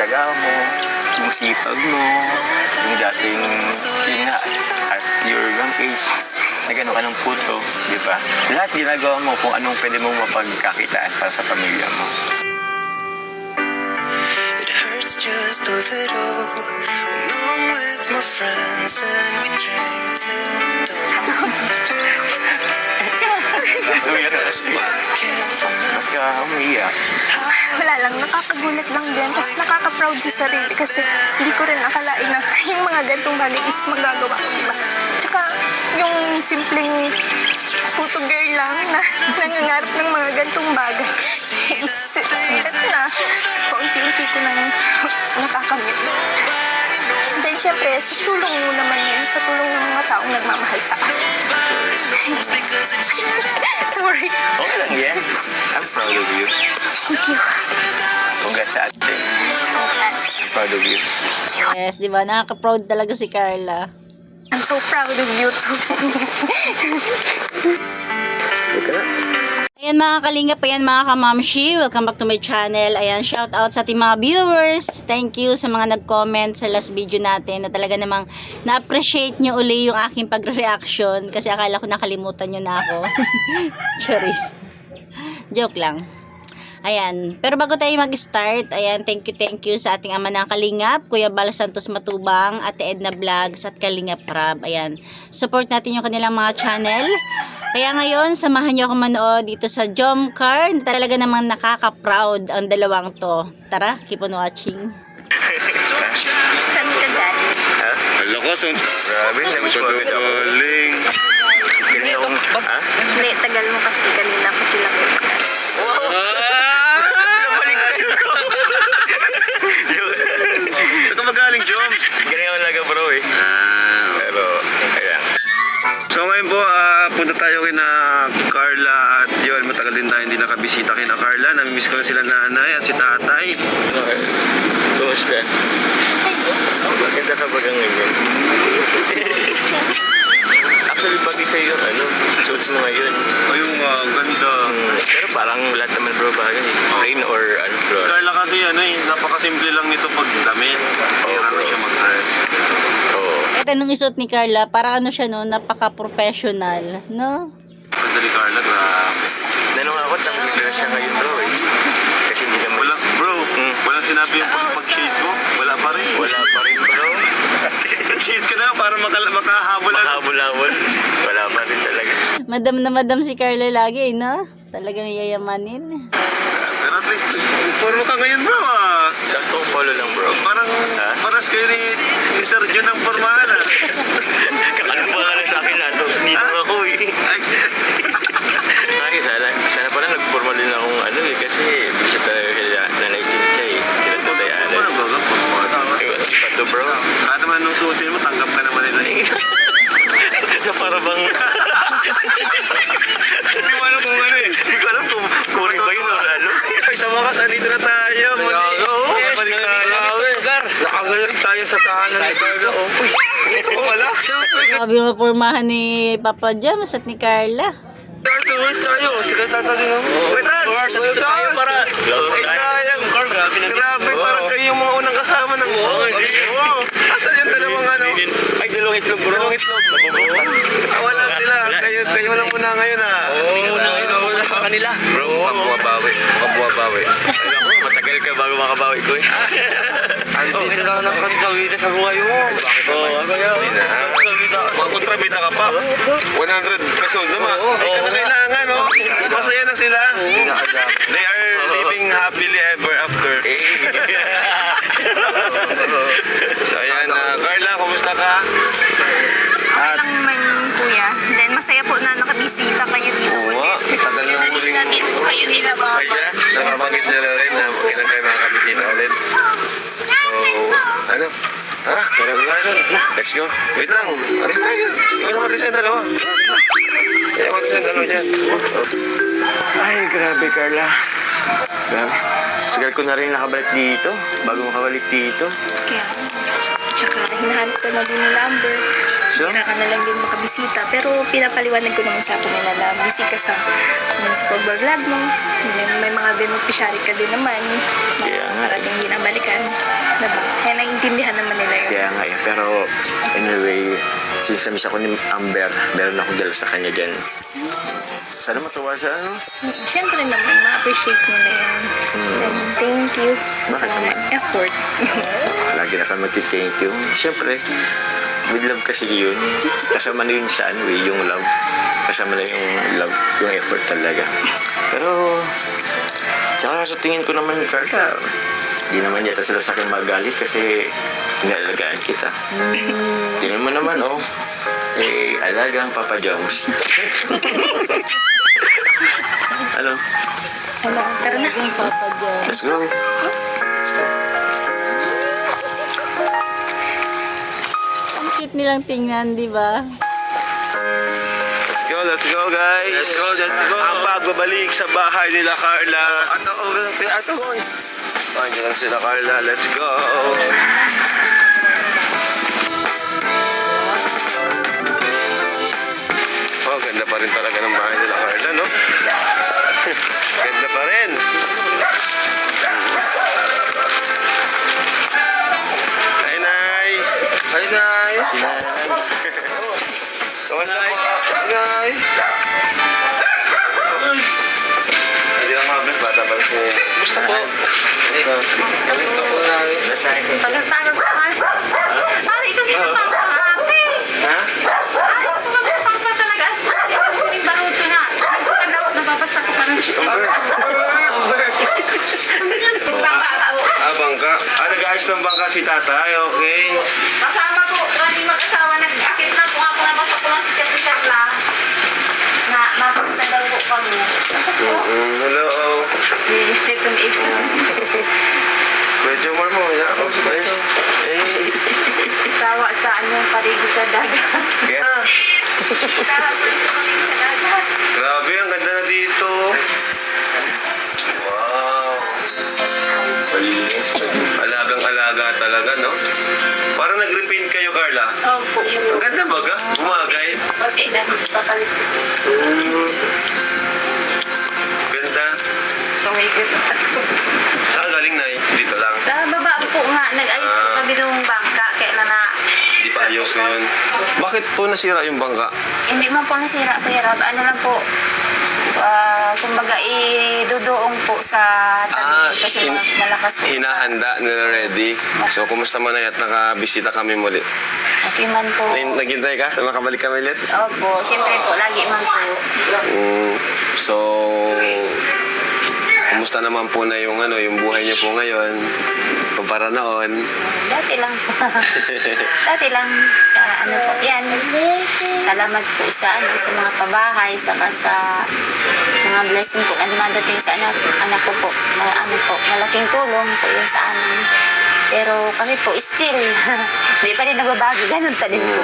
tsaga mo, yung sipag mo, yung dating, yun nga, at your young age, na gano'n ka ng puto, di ba? Lahat ginagawa mo kung anong pwede mong mapagkakitaan para sa pamilya mo. It hurts just a little when I'm with my friends and we drink till dawn. Why can't Ba't ka umiiyak? Wala lang, nakakagulat lang din. Tapos nakaka-proud sa sarili kasi hindi ko rin akalain na yung mga gantong bagay is magagawa ko, diba? Tsaka yung simpleng puto girl lang na nangangarap ng mga gantong bagay is ito na, paunti-unti ko nang nakakamit. Dahil syempre, sa tulong mo naman yun, sa tulong ng mga taong nagmamahal sa akin. Sorry. Okay lang yan. I'm proud of you. Thank you. Congrats sa atin. I'm proud of you. Yes, di ba? Nakaka-proud talaga si Carla. I'm so proud of you too. Ito na. Ayan mga kalingap, ayan mga kamamshi, welcome back to my channel. Ayan, shout out sa ating mga viewers. Thank you sa mga nag-comment sa last video natin na talaga namang na-appreciate nyo uli yung aking pag-reaction kasi akala ko nakalimutan nyo na ako. Charis. Joke lang. Ayan, pero bago tayo mag-start, ayan, thank you sa ating ama ng Kalingap, Kuya Bal Santos Matubang, Ate Edna Vlogs at Kalingap Rab. Ayan, support natin yung kanilang mga channel. Kaya ngayon, samahan nyo ako manood dito sa Jomcar. Talaga namang nakaka-proud ang dalawang to. Tara, keep on watching. Saan ka dati? Ha? Lakas ang Grabe, namiss mo agad ako. galing. Ganyan akong, ha? Hindi, tagal mo kasi kanina ko sila kita. Saan ka magaling, Joms? Ganyan ako talaga bro eh. Pero, ayan. So ngayon po, punta tayo kina Carla at yun, matagal din tayo hindi nakabisita kina Carla. Namimiss ko na sila nanay at si tatay. Kumusta? Maganda ka bagang ngayon. Actually, pati sa'yo yung suit mo ngayon. Ayun nga, ang ganda. Pero parang lahat naman bro bagay. Plain or Si Carla kasi napakasimple lang nito pag damit. Kaya na siya mag-dress. Oo. At anong isuot ni Carla, parang ano siya no, napaka-professional, no? Ganda ni Carla, grabe. Nanong ako, tanggol siya ngayon bro eh. Kasi hindi naman. Wala, bro, walang sinabi yung pag-shades mo. Wala pa rin. Wala pa rin bro. Shades ka na para makahabol. Makahabol-habol. Wala pa rin talaga. Madam na madam si Carla lagi, no? Talagang yayamanin. Pero at least, forma ka ngayon bro Saktong polo lang bro. Paras kayo ni Sergio ng formahan Kakano pa nga lang sa akin lahat. Ninong ako eh. Ay, sana pala nag-formal din akong kasi bisa talaga nanaisip siya eh. Kinatatayanan. Ano ba formahan? Pato bro. Kahit naman nung suotin mo, tanggap ka naman nila eh. Na para bang... Hindi mo alam kung ano eh. Hindi ko alam kung kuring ba yun o ano. Ay, sa wakas, andito na tayo. Yes, nakagaling tayo sa tahanan ni Carla. Uy, Ito pala. Sabi mo pormahan ni Papa James at ni Carla. tayo. Sila tatalin ako. Wait, Tans! Tayo para... Ay, sayang. Grabe, parang kayo yung mga unang kasama ng... Oo. Asan yung dalawang ano? Ay, dalawang itlog bro. Dalawang itlog. Wala sila. Kayo lang muna ngayon Wala sa kanila. Bro, kabuwabawi. Alam ko, matagal ka bago makabawi ko eh. Andito na lang kami kawita sa buhay mo. Bakit naman? Magkontrabita ka pa. 100 pesos naman. Ay, ka na kailangan, no? Masaya na sila. They are living happily ever after. So, ayan. Carla, kumusta ka? Okay lang naman kuya. Then masaya po na nakabisita kayo dito ulit. Tagal na Namiss ulit. natin po kayo nila mga Kaya, nababanggit niya na rin na kailan kayo makakabisita ulit. So, ano? Tara, tara na tayo doon. Let's go. Wait lang. Aris tayo. Ikaw naman rin sa dalawa. Kaya naman rin sa dalawa dyan. Ay, grabe Carla. Grabe. Sagal ko na rin nakabalik dito. Bago makabalik dito. Kaya, tsaka hinahanap ka na din ni Lambert. So? bihira ka na lang din makabisita. Pero pinapaliwanag ko naman sa kanila na busy ka sa pag-vlog mo. May mga beneficiary ka din naman. Kaya nga. Parating binabalikan. Diba? Kaya naiintindihan naman nila yun. Kaya nga eh. Pero anyway, since na-miss ako ni Amber, meron akong dala sa kanya dyan. Sana matuwa siya, ano? Siyempre naman, ma-appreciate nila yan. And thank you sa Bakit naman? effort. Lagi na kami mag-thank you. Siyempre, with love kasi yun. Kasama na yun sa ano eh, yung love. Kasama na yung love, yung effort talaga. Pero, tsaka sa tingin ko naman, Carla, di naman yata sila sa akin magalit kasi inalagaan kita. Tingnan mo naman, oh. Eh, alagang Papa Jones. Ano? Wala, tara na. Papa John. Let's go. Let's go. Ang cute nilang tingnan, di ba? Let's go guys. Let's go. Ang pagbabalik sa bahay nila Carla. Andiyan lang sila Carla. Let's go. Oh, ganda pa rin talaga ng bahay nila Carla, no? Ganda pa rin. Hi, Nay. Hi, Nay. Si Nanay. Kamusta po? Nay. Hindi lang mga bless, bata pa si... Gusto po. Gusto po, Nay. Basta na yung Tagal-tagal ko. Pare, ikaw gusto pa ako ate. Ha? Ayaw ko lang sa papa talaga. As kasi ako huling baruto na. Hindi ko daw nababasa ko pa ng Bangka. Nag-ayos ng bangka si tatay, okay. Kasama ko, kami mag-asawa, nag-akit na po ako, nabasa ko lang si Chat lang. Na, mapunta daw po kami. Basta po. Hello. Stay to me. Medyo more mo, ya. Guys. Sawa sa ano, parigi sa dagat. Yeah. Sarap po sa parigi sa dagat. Grabe, ang ganda na dito. Wow. Alagang-alaga talaga, no? Parang nag-repaint kayo, Carla. Opo. Ang ganda baga. Bumagay. Okay, dahil papalit. Ganda. Tumigil ako. Saan galing na dito lang? Sa baba po nga, nag-ayos po kami ng bangka. Kailan na, Di pa ayos ngayon. Bakit po nasira yung bangka? hindi man po nasira, Kuya Rob. Ano lang po, kumbaga idudoong po sa tabi kasi malakas po. Hinahanda, nila-ready. So, kumusta man ay at nakabisita kami muli? Okay man po. Naghintay ka? Makabalik kami ulit? Opo, siyempre po, lagi man po. So, kumusta naman po na yung yung buhay niyo po ngayon? Kumpara noon? Dati lang po. Dati lang, ano po, yan. Salamat po sa mga pabahay, saka sa mga blessing po na dumadating sa anak ko po. Malaking tulong po yun sa amin. Pero kami po, still, hindi pa rin nababago. Ganun pa din po.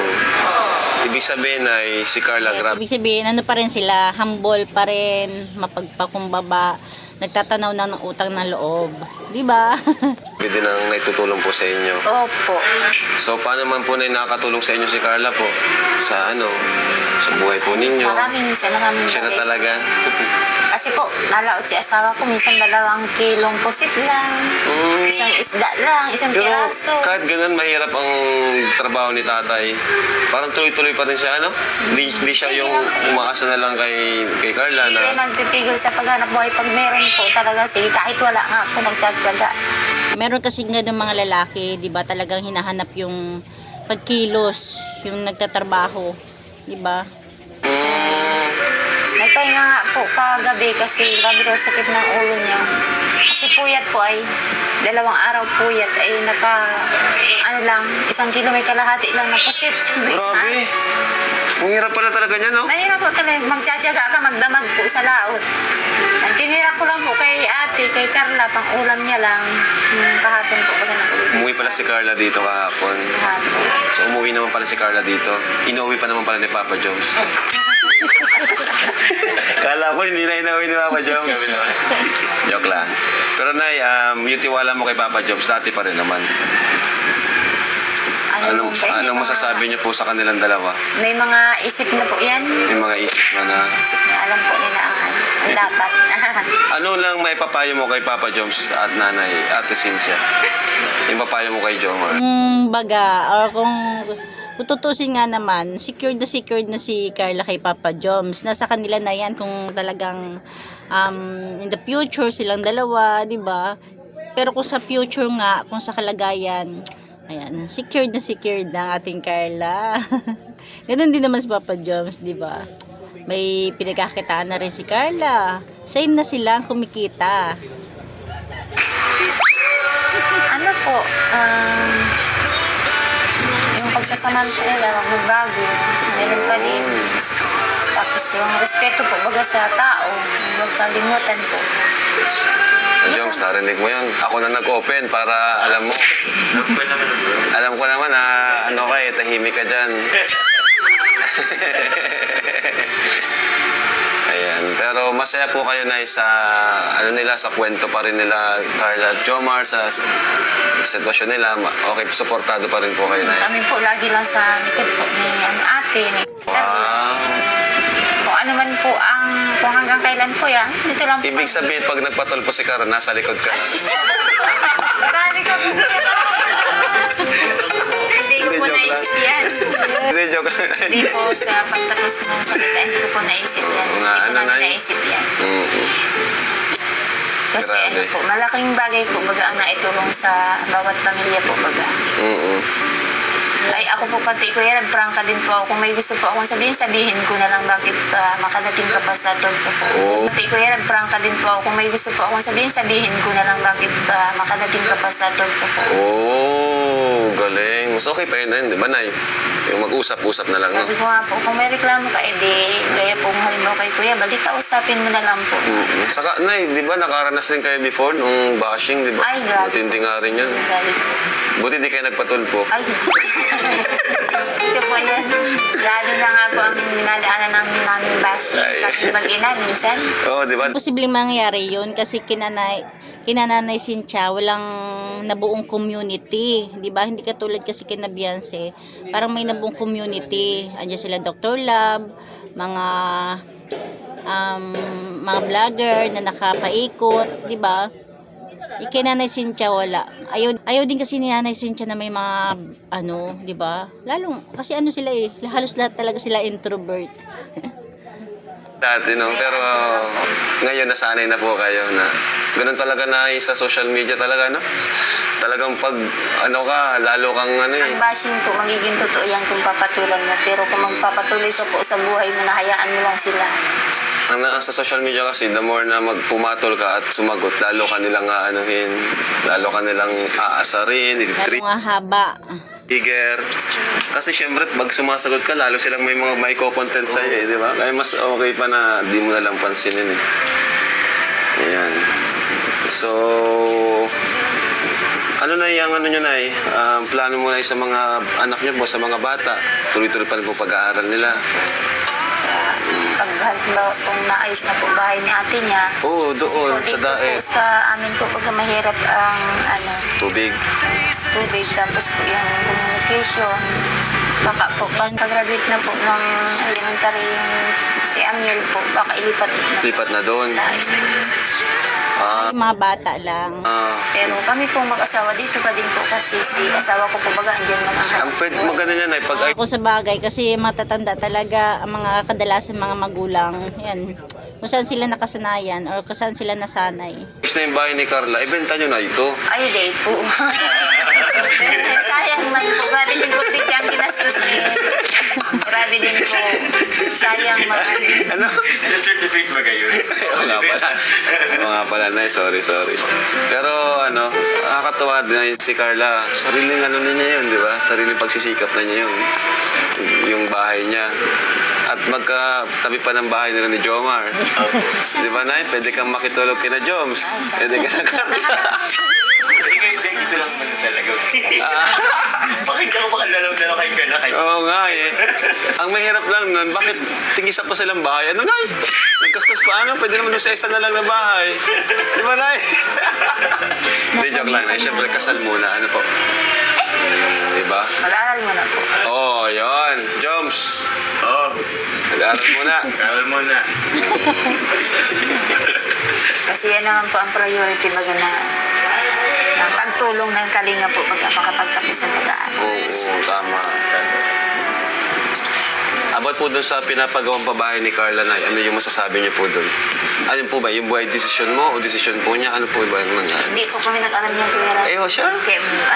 Ibig sabihin ay si Carla, Yes, grabe. ibig sabihin, ano pa rin sila, humble pa rin, mapagpakumbaba, nagtatanaw na ng utang na loob. Di ba? Din ang naitutulong po sa inyo. Opo. So, paano man po na nakakatulong sa inyo si Carla po? Sa sa buhay po ninyo? Maraming salamat. Siya na talaga. Kasi po, nalaot si asawa ko, minsan 2 kilong pusit lang, isang isda lang, isang Pero piraso. kahit ganun, mahirap ang trabaho ni tatay. Parang tuloy-tuloy pa rin siya, ano? Hindi siya yung umaasa na lang kay Carla Hindi na... nagtitigil sa paghanap buhay pag meron po talaga. Sige, kahit wala nga po, magtsatsaga. Meron kasi nga ng mga lalaki, di ba, talagang hinahanap yung pagkilos, yung nagtatrabaho. Di ba? Nagpahinga nga po kagabi kasi grabe daw sakit ng ulo niya. Kasi puyat po ay 2 araw puyat ay lang, 1 kilo may kalahati lang na pusit. Grabe! Ang hirap pala talaga niya, no? Mahirap po talaga, magtsatsaga ka, magdamag po sa laot. Ang tinira ko lang po kay ate, kay Carla, pang ulam niya lang. Kahapon po, baga na ulit. Umuwi pala si Carla dito kahapon. Kahapon. So, umuwi naman pala si Carla dito. Inuwi pa naman pala ni Papa Jones. Kala ko hindi na inuwi ni Papa Jones. Joke lang. Pero Nay, yung tiwala mo kay Papa Jones, dati pa rin naman. ano po, Anong masasabi niyo po sa kanilang dalawa? may mga isip na po yan. May mga isip na Isip na alam po nila ang dapat. ano lang may papayo mo kay Papa Joms at Nanay Ate Cynthia? Yung papayo mo kay Jomar? Baga, or kung tutusin nga naman, secured na si Carla kay Papa Joms. Nasa kanila na yan kung talagang in the future silang dalawa, di ba? Pero kung sa future nga, kung sa kalagayan, ayan, secured na ang ating Carla. Ganun din naman si Papa Joms, di ba? May pinagkakitaan na rin si Carla. Same na silang kumikita. Ano po, yung pagsasamahan sa nila, magbabago, meron pa din. Tapos yung respeto po, baga sa tao, huwag kalimutan po. Joms, narinig mo yun. Ako na nag-open para alam mo. Alam ko naman na ano ka tahimik ka dyan. Ayan. Pero masaya po kayo na sa ano nila, sa kwento pa rin nila Carla at Jomar, sa sitwasyon nila. Okay, suportado pa rin po kayo na. Kami po lagi lang sa likod po ni ate. Wow. Kung ano man po kung hanggang kailan po yan, dito lang po. Ibig sabihin, pag nagpatulpo si Carla, nasa likod ka. Marami ka po. Hindi ko po Hindi, joke naisip yan. Hindi, joke lang. Hindi po sa pagtapos ng salita, hindi ko po naisip yan. Nga, Hindi ko ano, namin Nay? naisip yan. Kasi Grabe. ano po, malaking bagay po baga ang naitulong sa bawat pamilya po baga. Ay, ako po pati, kuya, nagprangka din po ako. Kung may gusto po akong sabihin ko na lang bakit makadating ka pa sa tonto ko. Oh. Pati, kuya, nagprangka din po ako. Kung may gusto po akong sabihin ko na lang bakit makadating ka pa sa tonto ko. Oh, galing. Mas okay pa yun, di ba, Nay? Yung mag-usap-usap na lang, no? Sabi ko nga po, kung may reklamo ka, edi, gaya po halimbawa kay kuya, balik ka, usapin mo na lang po. Saka, Nay, di ba nakaranas rin kayo before nung bashing, di ba? Ay, grabe. Matindi nga rin yun. Galing po. Buti di kayo nagpatulpo. Ay, ito po yan. Lalo na nga po ang dinadaanan namin bashing. Ay. Kasi mag-ina, minsan. Oo, di ba? Posibleng mangyari yun kasi kinanay Cynthia, walang nabuong community, 'di ba? Hindi katulad kasi kina Beyonce. Parang may nabuong community. Andiyan sila Dr. Love, mga vlogger na nakapaikot, 'di ba? Ikinanay Cynthia wala. Ayaw din kasi ni Nanay Cynthia na may mga 'di ba? Lalong kasi sila halos lahat talaga sila introvert. Dati, no? Pero ngayon nasanay na po kayo na ganun talaga na sa social media talaga, no? Talagang pag lalo kang Ang bashing po, magiging totoo yan kung papatulan mo. Pero kung magpapatuloy ka po sa buhay mo, nahayaan mo lang sila. sa social media kasi, the more na magpumatol ka at sumagot, lalo ka nilang aanuhin, lalo ka nilang aasarin, Lalo nga haba. trigger. Kasi syempre, pag sumasagot ka, lalo silang may mga content sa'yo, di ba? Kaya mas okay pa na di mo na lang pansinin, eh. Ayan. So, ano na yung nyo na plano mo na sa mga anak nyo po, sa mga bata? Tuloy-tuloy pa rin po pag-aaral nila. Pag halimbawa kung naayos na po bahay ni ate niya. Oo, doon, Dito sa daet. po sa amin po pag mahirap ang Tubig. tubig, tapos po yung communication. Baka po, pag-graduate na po ng elementary yung si Amiel po, baka ilipat na. Lipat na doon. Yung mga bata lang. Pero kami po mag-asawa dito pa din po kasi si asawa ko po baga andyan man ang Ang pwede maganda niyan ay pag Ako sa bagay kasi matatanda talaga ang mga kadalasan mga magulang. Yan. Kung saan sila nakasanayan or kung saan sila nasanay. ayos na yung bahay ni Carla, ibenta nyo na ito. Ay, day po. Sayang man po. Grabe din po biglang ginastos niya. Grabe din po. Sayang man. Ano? Sa certificate ba kayo? Oo nga pala. Oo nga pala, Nay. Sorry. Pero nakakatawa din si Carla. Sariling niya yun, di ba? Sariling pagsisikap na niya yun. Yung bahay niya. At magkatabi pa ng bahay nila ni Jomar. Di ba, Nay? Pwede kang makitulog kina Joms. Pwede ka na Carla. Kasi kayo dito lang man talaga. Bakit ako makalalaw-dalaw kay Carla? Oo nga eh. Ang mahirap lang nun, bakit tigisa pa silang bahay? Ano, Nay? Nagkastos pa pwede naman doon sa isa na lang na bahay. Di ba, Nay? Hindi, joke lang, Nay. Siyempre, kasal muna. Ano po? Diba? Mag-aaral mo na po. Oh, yon, Joms. Oo. Mag-aaral muna. Alam mo na. Kasi yan naman po ang priority baga na pagtulong ng kalinga po pag makapagtapos ng pag-aaral. Oo, tama. About po dun sa pinapagawang pabahay ni Carla na, ano yung masasabi niyo po dun? Ano po ba? Yung buhay decision mo o decision po niya? Ano po ba yung nangyari? Hindi po kami nag-aral niya kuya. Ayaw siya?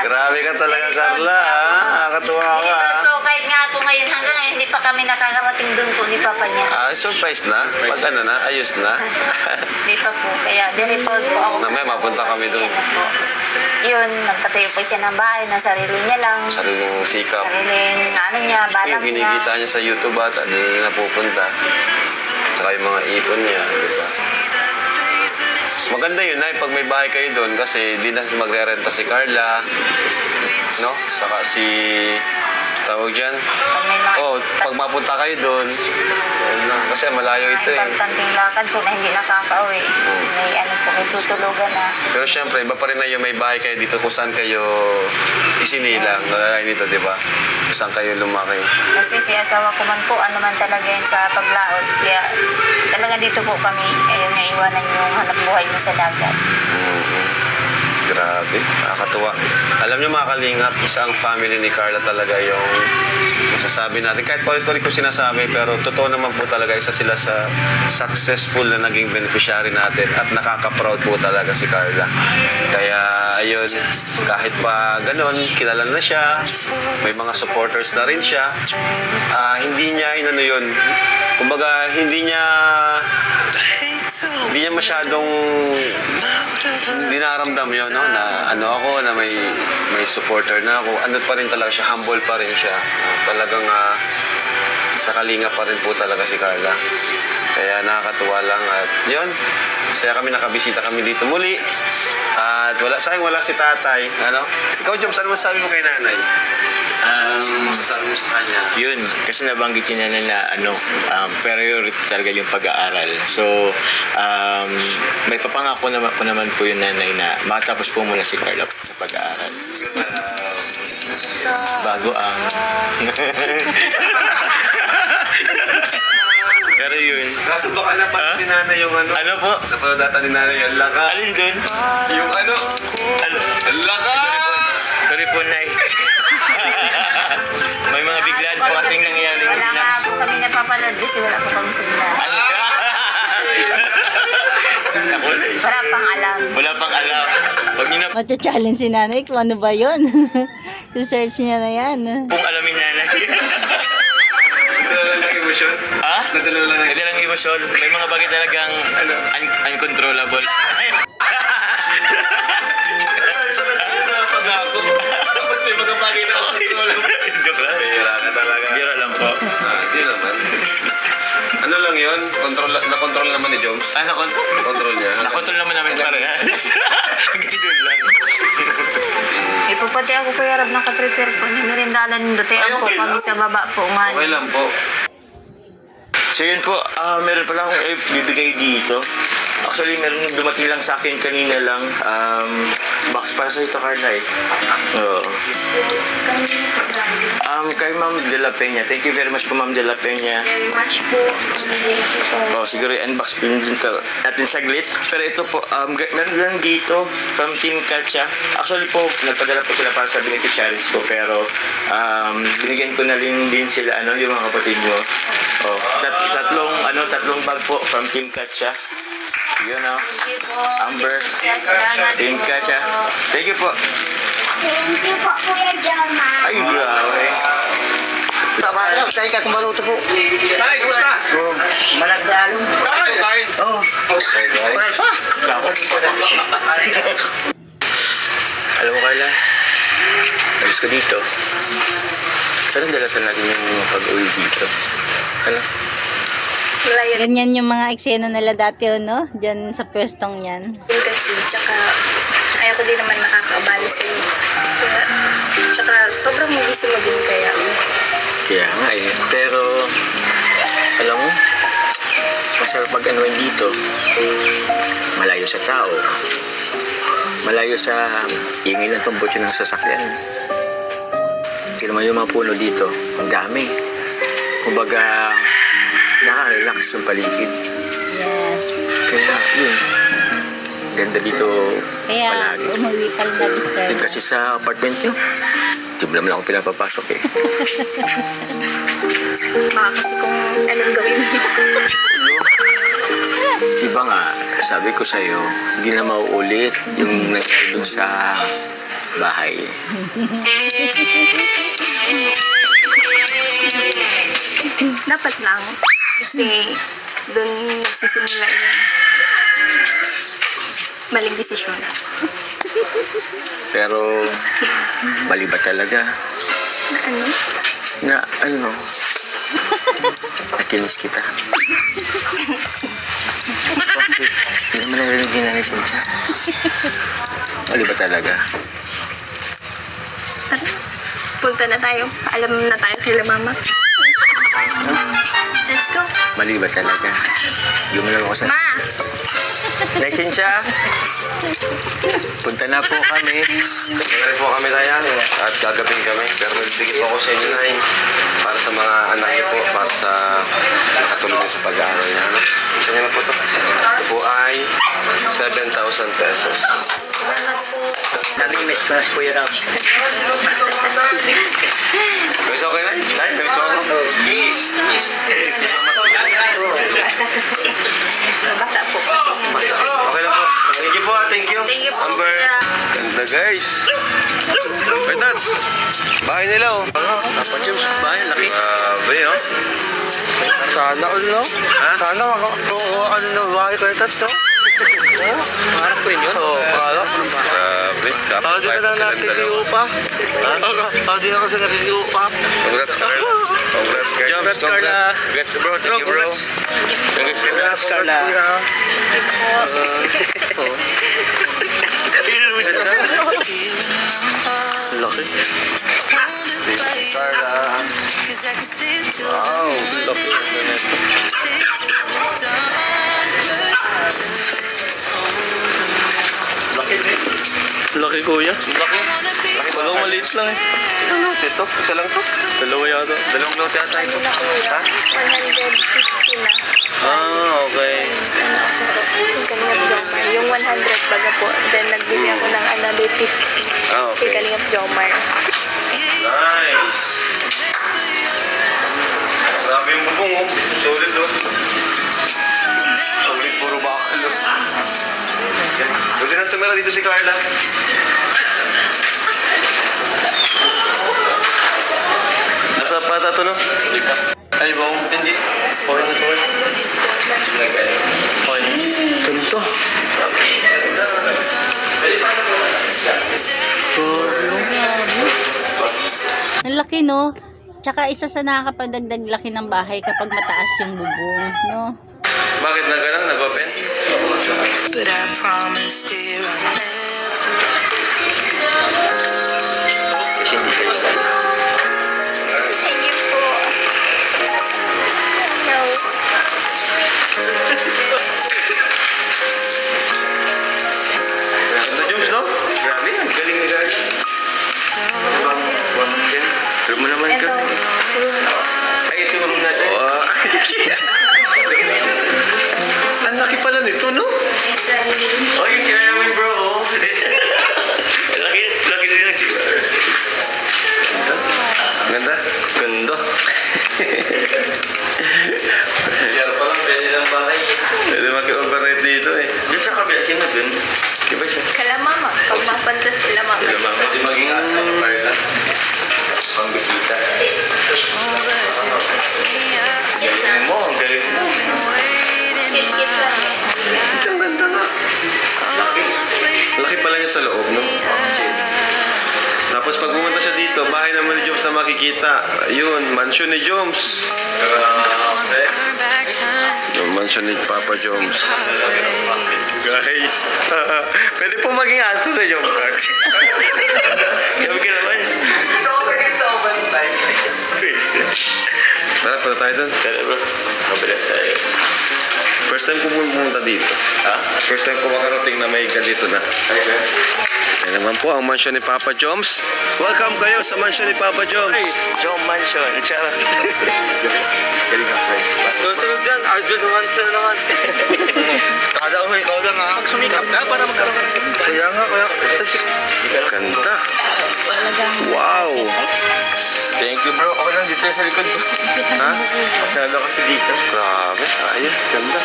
Grabe ka talaga, Very Carla. proud. Nakakatuwa ka. Very proud po. Kahit nga po ngayon, hanggang ngayon, hindi pa kami nakakarating dun po ni Papa niya. Surprise na? Pag ano na? Ayos na? Hindi pa po. Kaya very proud po ako. Mamaya, mapunta kami dun. Ano po. Yun, nagtatayo po siya ng bahay na sarili niya lang. Sariling sikap. Sariling ano niya, Yung balak niya. kinikita niya sa YouTube at doon na napupunta. Saka yung mga ipon niya, di ba? Maganda yun na pag may bahay kayo doon kasi di na magre-renta si Carla, no? Saka si tawag dyan. Pag may mga Oh, pag mapunta kayo doon, yun lang. Kasi malayo ito eh. importanteng lakad po na hindi nakaka-uwi. May ano po, may tutulugan na. Pero syempre, iba pa rin na yung may bahay kayo dito kung saan kayo isinilang. Nalalain nito, di ba? Kung saan kayo lumaki. Kasi si asawa ko man po, ano man talaga yun sa paglaot. Kaya talaga dito po kami, ayun na iwanan yung hanap buhay mo sa dagat. Grabe, nakakatuwa. Alam niyo mga kalingap, isang family ni Carla talaga yung masasabi natin. Kahit paulit-ulit ko sinasabi, pero totoo naman po talaga isa sila sa successful na naging beneficiary natin at nakaka-proud po talaga si Carla. Kaya ayun, kahit pa ganon, kilala na siya, may mga supporters na rin siya, hindi niya inano yun. Kumbaga, hindi niya masyadong dinaramdam yun, no? Na ano ako, na may supporter na ako. Ano pa rin talaga siya, humble pa rin siya. Talagang sa kalinga pa rin po talaga si Carla. Kaya nakakatuwa lang at yun, masaya kami, nakabisita kami dito muli. At sayang wala si tatay. Ano? Ikaw, Joms, ano masasabi mo kay nanay? Masasabi mo sa kanya? Yun, kasi nabanggit niya na priority talaga yung pag-aaral. So, may papangako naman ko naman po yung nanay na makatapos po muna si Carla sa pag-aaral. Bago ang... Pero yun. Kaso baka napanood ni nanay yung ano? Ano po? Napanood data ni nanay yung laka. Alin dun? Yung ano? Ano? Laka! Sorry po, Nay. May mga biglaan po kasing nangyayari. Wala nga po kami napapanood kasi wala po kami sa bilang. Ano siya? Nakulay. Wala pang alam. Wala pang alam. Huwag niyo na Matcha-challenge si nanay kung ano ba yun. Search niya na yan. pong alamin nanay. Nadala lang emosyon? Ha? Nadala lang Hindi lang emosyon. May mga bagay talagang uncontrollable. Tapos may mga bagay na control. Joke lang. Bira ka talaga. Biro lang po. Hindi naman. Ano lang yun? Na-control naman ni Joms. Na-control niya. Nakontrol naman namin parehas. Ganun lang. Eh po pati ako kuya Rab nakaprepare po ni merindalan ng dati Ay, po okay kami lang. sa baba po man. Okay lang po. So yun po, meron pala akong bibigay dito. Actually, meron dumating lang sa akin kanina lang. Box para sa ito, Carla eh. Oo. Kay Ma'am De La Peña. Thank you very much po, Ma'am De La Peña. Very much po. Oh, siguro i-unbox po din natin saglit. Pero ito po, meron lang dito from Team Katya. Actually po, nagpadala po sila para sa beneficiaries ko. Pero binigyan ko na rin din sila, yung mga kapatid nyo. Oh, tatlong bag po from Team Katya. Yun Amber. Team Katya. Thank you po. Thank you po, Kuya Joma. Ay, grabe. Tama ka, tayo ka kung baluto po. Tay, kumusta? Malagdalo. Kain. Oo. Alam mo, Carla, alis ko dito. Saan ang dalasan natin yung pag-uwi dito? Ano? Wala yun Ganyan yung mga eksena nila dati, no? Diyan sa pwestong yan. din kasi. Tsaka, ayaw ko din naman nakakaabala sa iyo. Kaya, tsaka, sobrang mabisi mo din kaya. Kaya nga eh. Pero, alam mo, masarap pag-anuin dito. Malayo sa tao. Malayo sa ingay ng tumbotso ng sasakyan. Tignan mo yung mga puno dito. Ang dami. Kumbaga, nakaka-relax yung paligid. Yes. Kaya, yun. Ganda dito Kaya, palagi. umuwi pa rin natin, sir. Din kasi sa apartment nyo, di mo naman ako pinapapasok eh. Baka kasi kung anong gawin mo. Diba nga, sabi ko sa'yo, hindi na mauulit yung nangyari dun sa bahay. Dapat lang. Kasi doon nagsisimula yung maling desisyon. Pero, mali ba talaga? Na ano? Na, ano, nakinis kita. Bakit? Hindi naman narinig yung nanay Cynthia. Mali ba talaga? Tara, punta na tayo. Paalam na tayo kay mama. Let's go. Mali ba talaga? Yung lang ako sa... Ma! Nanay Cynthia! Punta na po kami. Meron po kami tayo at gagabing kami. Pero nagbigay po ako sa inyo na para sa mga anak niyo po, para sa nakatulong sa pag-aaral niya. Ano? Isa niyo na po ito. Ito po ay 7,000 pesos. Nami-miss ko na si Kuya Raps. Guys, okay na? Dahil, namiss mo ako? Yes! Yes! Basta po. Okay lang po. Thank you po, thank you. Thank you po, Amber. Kuya. Ganda guys. Wait, that's bahay nila oh. Papa James, bahay, laki. Grabe oh. Sana all, no? Ha? Sana ano na bahay kayo tatlo? Parang ko yun. Oo, pakala. Grabe. Hindi ka na natitiupa. Hindi ako sa natitiupa. Congrats, Carla. Congrats, guys. Congrats, Carla. Congrats, bro. Thank you, bro. Congrats, Carla. Laki. Carla. Wow, laki. Laki kuya. Laki. Laki ba? Walang maliit lang eh. Ilang lote ito? Isa lang to? Dalawa yata. Dalawang lote ata ito. Ano na kuya? Ha? 150 na. Okay. Yung Kalingap Jomar. Yung 100 baga po. Then nagbili ako ng another 50. Ah, Kay okay. Kalingap Jomar. Nice. Grabe yung bubong oh. Solid oh. Solid, puro bakal oh. Pwede na tumira dito si Carla. Nasa pata to no? Ay, bawang hindi. Okay na to. Ganito. Ang laki, no? Tsaka isa sa nakakapagdagdag laki ng bahay kapag mataas yung bubong, no? Bakit na ganun? Nag-open? But I promised dear I'll never Thank you po. No. Ito, Jones, no? Grabe yan. Galing ni Gary. Pero mo naman ka. Ay, ito yung room natin. Ang laki pala nito, no? Oh, yung sila naman, bro. Oh. Laki din lang siya. Ganda? Ganda. Siyar pa lang, pwede lang bahay. Pwede maki-overnight dito eh. Diyan sa kabila, sino dun? Diba siya? Kala mama. Pag mapantas sila mama. Sila mama. Pwede maging asa ni Marla. Pang bisita. Galing mo, ang galing mo. Ang ganda nga. Laki. Laki pala niya sa loob, no? Tapos pag pumunta siya dito, bahay naman ni Joms na makikita. Ayun, mansion ni Joms. Yung mansion ni Papa Joms. Guys, pwede po maging aso sa Joms Park. Gabi ka naman. Tara, punta tayo doon. Tara bro, kabila tayo. First time ko pumunta dito. Ha? First time ko makarating na may ganito na. Ayan naman po ang mansion ni Papa Joms. Welcome kayo sa mansion ni Papa Joms. Jom Mansion. Charot. Galing ka, Fred. Susunod dyan, Arjun Manson naman. Kada mo, ikaw lang ha. Sumikap ka para magkaroon ka ng Kaya nga, kaya. Ganda. Talagang Wow. Thank you, bro. Okay lang dito sa likod, bro. Ha? Masyado kasi dito. Grabe. Ayos. Ganda.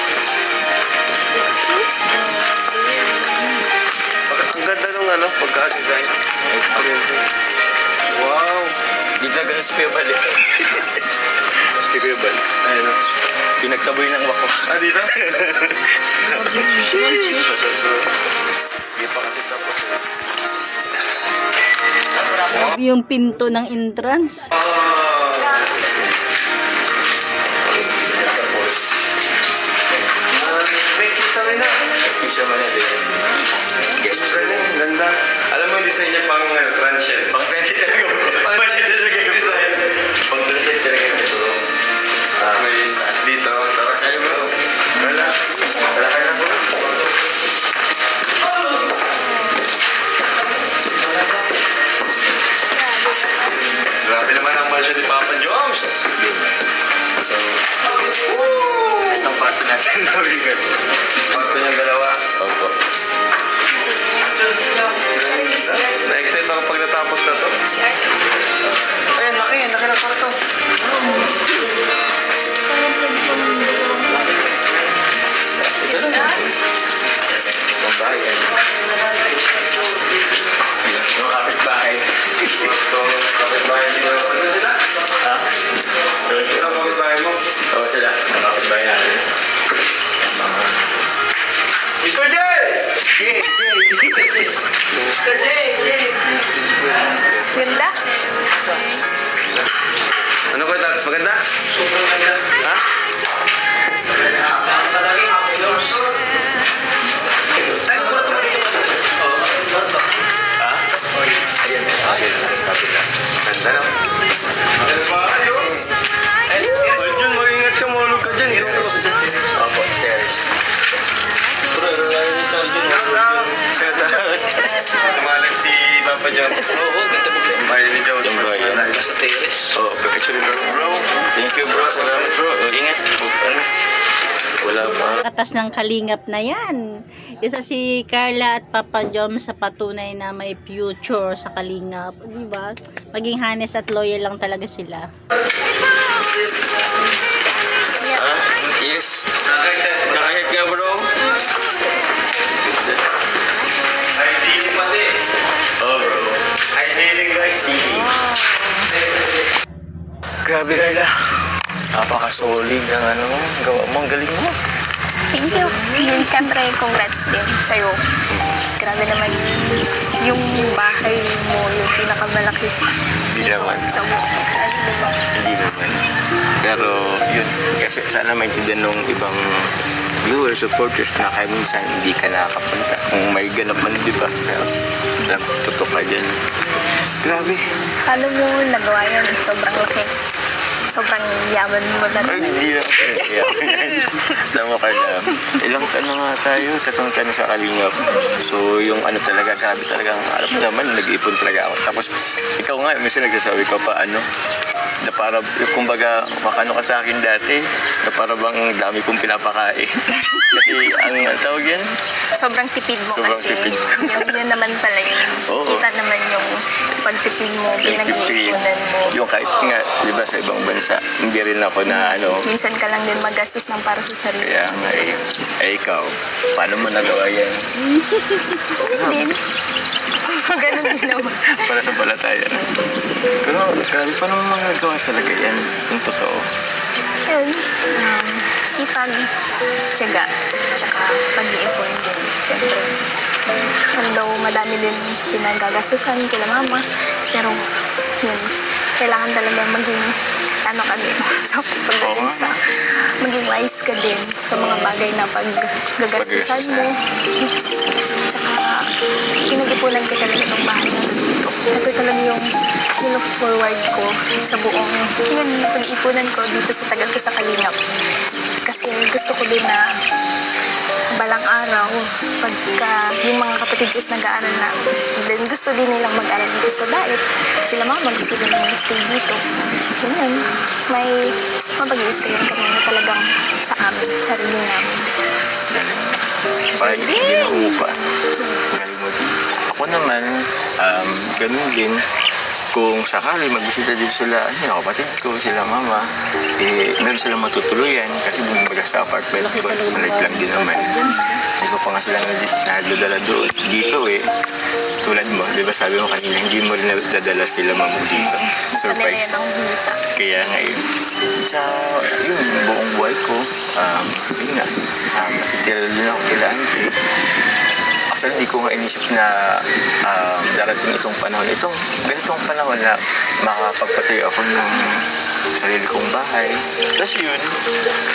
Ang ganda nung pagka-design. Wow. Dito na ganun si Kuya Bal, eh. Si Kuya Bal. Ayun. Pinagtaboy ng wakos. Dito? Hindi pa kasi tapos. yung pinto ng entrance. May isa rin na. Isa man na din. Guest room. Ganda. Alam mo yung design niya pang transient. Pang transit talaga, bro. Pang transit talaga, bro. Pang transit talaga siya, bro. May taas dito. Tapos Sa'yo, bro. Wala. Wala ka na, bro. grabe naman ang mansion ni Papa Joms. So, itong part natin na weekend. Kwarto niyang dalawa. Opo. Na-excite ako pag natapos na to. Ayun, laki ng kwarto. Ito lang. Itong bahay. Yung kapitbahay. Ito, kapitbahay nito. Ano sila? Ha? Ito ang kapitbahay mo. Oo sila. Ang kapitbahay natin. Mr. J! Mr. J! Ganda. Ano ko ito? Maganda? Sobrang ganda. Ha? Ganda na. Ano ba kayo? Jun, mag-ingat ka, mahulog ka dyan. Opo, stairs. Shout out. Sumalag si Papa John. Oo, ganda mo. Bayan ni Joe. Sa terrace. Oo, actually, bro. Thank you, bro. Salamat, bro. Ingat. Wala pa. Katas ng kalingap na yan. Isa si Carla at Papa Jom sa patunay na may future sa kalingap. Di ba? Maging honest at loyal lang talaga sila. Yes. Kakahit ka, bro. Ay, ceiling pati. Oh, bro. Ay, ceiling guys. Grabe, Carla. Napaka-solid ng gawa mo. Ang galing mo. Thank you. Yun, syempre, congrats din sa'yo. Grabe naman yung bahay mo, yung pinakamalaki Hindi naman. sa mo. Ano, diba? Hindi naman. Pero, yun. Kasi sana maintindihan ng ibang viewers, supporters na kaya minsan hindi ka nakakapunta. Kung may ganap man, di ba? Kaya, alam, tutok ka dyan. Grabe. Paano mo nagawa yun? Sobrang laki. Sobrang yaman mo na Ay, hindi lang. Alam mo, Carla, ilang taon na nga tayo, 3 taon sa Kalingap. So, yung talaga, grabe talaga. Alam mo naman, nag-iipon talaga ako. Tapos, ikaw nga, minsan nagsasabi ka pa, na para, kumbaga, makano ka sa akin dati, na para bang dami kong pinapakain. Kasi, ang tawag yan? sobrang tipid mo Sobrang kasi. tipid. Yun naman pala yun. Oo. Kita naman yung pagtipid mo, pinag-iipunan mo. Yung kahit nga, di ba, sa ibang bansa, hindi rin ako na, Minsan ka lang din magastos ng para sa sarili. kaya nga, ikaw, paano mo nagawa yan? Din. Ganun din naman. Para sa palataya. Pero, grabe, paano mo magagawa talaga yan? Yung totoo. Yun. Sipag, tiyaga, tsaka pag-iipon din. Siyempre, although madami din pinagagastusan kila mama, pero yun, kailangan talaga maging ka din. So, pagdating sa maging wise ka din sa mga bagay na paggagastusan mo. Tsaka, pinag-ipunan ko talaga itong bahay na dito. Ito talaga yung look forward ko sa buong yun, pag-ipunan ko dito sa tagal ko sa Kalingap. Kasi gusto ko din na balang araw, pagka yung mga kapatid ko is nag-aaral na, then gusto din nilang mag-aaral dito sa Daet. Sila mama gusto din mag-stay dito. Ganyan, may mapag-i-stayan kami na talagang sa amin, sarili namin. Galing. Parang hindi na umupa. Galing mo din. Ako naman, ganun din. Kung sakali magbisita dito sila, kapatid ko, sila mama, meron silang matutuluyan kasi dun baga sa apartment ko, maliit lang din naman. Hindi ko pa nga silang nadadala doon. Dito tulad mo, di ba sabi mo kanina, hindi mo rin nadadala sila mama dito. Surprise. Kaya nga sa buong buhay ko, yun nga, nakitira din ako kila auntie. Actually, hindi ko nga inisip na darating itong panahon. Ganitong panahon na makapagpatayo ako ng sarili kong bahay. Tapos yun,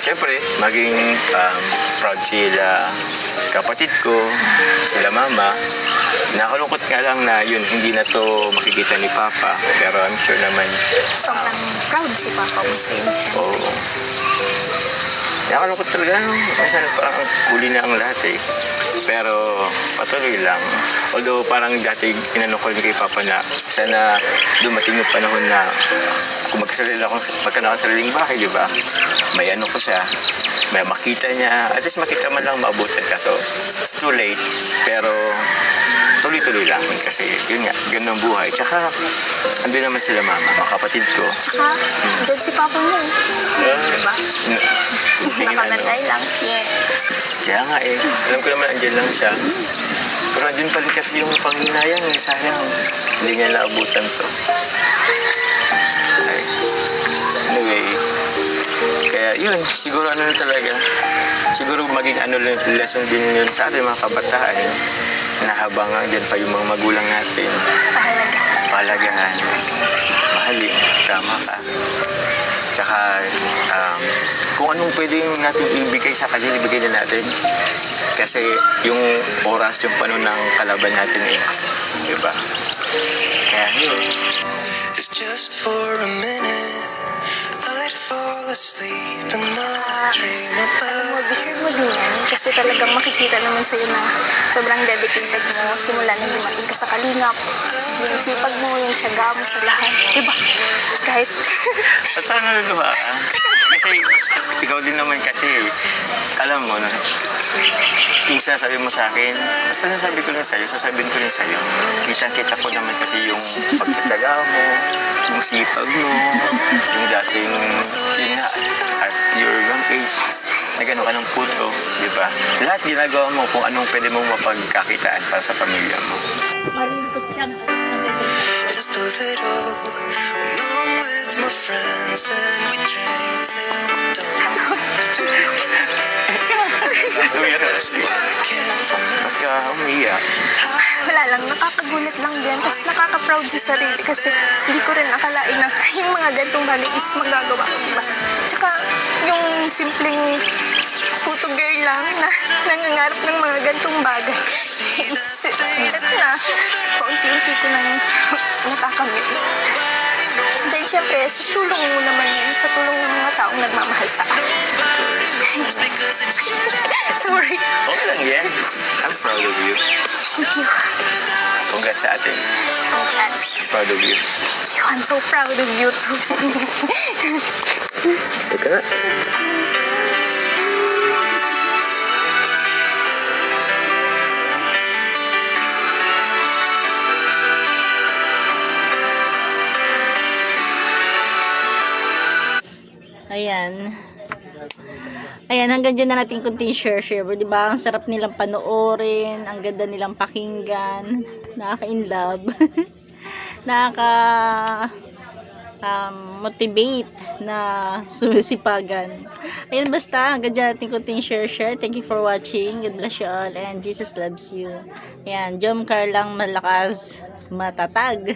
syempre, maging proud sila kapatid ko, sila mama. Nakalungkot nga lang na yun, hindi na to makikita ni Papa. Pero I'm sure naman, Sobrang proud si Papa mo sa iyo siya. oo. Nakalungkot talaga, no? Minsan parang huli na ang lahat Pero patuloy lang. Although parang dati inanong ko rin kay Papa na sana dumating yung panahon na kung magkasarili akong magkanakasariling bahay, di ba? May ano ko siya, may makita niya, at least makita man lang maabutan ka. So, it's too late. Pero tuloy-tuloy lang kasi yun nga, ganun ang buhay. Tsaka, andun naman sila mama, mga kapatid ko. Tsaka, dyan si Papa mo. Diba? Tingin Nakabantay lang. Yes. Kaya nga alam ko naman andyan lang siya. Pero andun pa rin kasi yung panghinayang sayang. Hindi niya naabutan to. Ay. Anyway, kaya yun, siguro talaga, siguro maging lesson din yun sa ating mga kabataan na habang andyan pa yung mga magulang natin, pahalagahan, mahalin, tama ka. Tsaka, kung anong pwedeng natin ibigay sa kanila, ibigay na natin. Kasi yung oras, yung panahon ng kalaban natin diba? Kaya yun. If just for a minute I'd fall asleep and not dream about Deserve mo din yan. Kasi talagang makikita naman sa'yo na sobrang dedicated mo simula nang dumating ka sa Kalingap. Yung sipag mo, yung tiyaga mo sa lahat. Diba? Kahit At parang naluluha ka. Kasi ikaw din naman kasi, alam mo na, yung sinasabi mo sa akin, basta nasabi ko rin sa'yo, sasabihin ko rin sa'yo. Minsan kita ko naman kasi yung pagtsatsaga mo, yung sipag mo, yung dating, yun nga, at your young age, na gano'n ka ng puto, di ba? Lahat ginagawa mo kung anong pwede mong mapagkakitaan para sa pamilya mo. just a little. When I'm with my friends and we drink till dawn. Mas ka umiiyak. wala lang, nakakagulat lang din. Tapos nakaka-proud sa sarili kasi hindi ko rin akalain na yung mga gantong bagay is magagawa ko, diba? Tsaka yung simpleng puto girl lang na nangangarap ng mga gantong bagay is ito na, paunti-unti ko nang nakakamit. Dahil syempre, sa tulong mo naman yun, sa tulong ng mga taong nagmamahal sa akin. Sorry. Okay lang yan. I'm proud of you. Thank you. Congrats sa atin. Congrats. Proud of you. Thank you. I'm so proud of you too. Ika na. Ayan. Ayan, hanggang dyan na natin kunting share. Diba? Ang sarap nilang panoorin. Ang ganda nilang pakinggan. Nakaka-inlove. Motivate na sumisipagan. Ayan, basta. Hanggang dyan natin kunting share. Thank you for watching. God bless you all. And Jesus loves you. Ayan, Jom Car lang malakas. Matatag.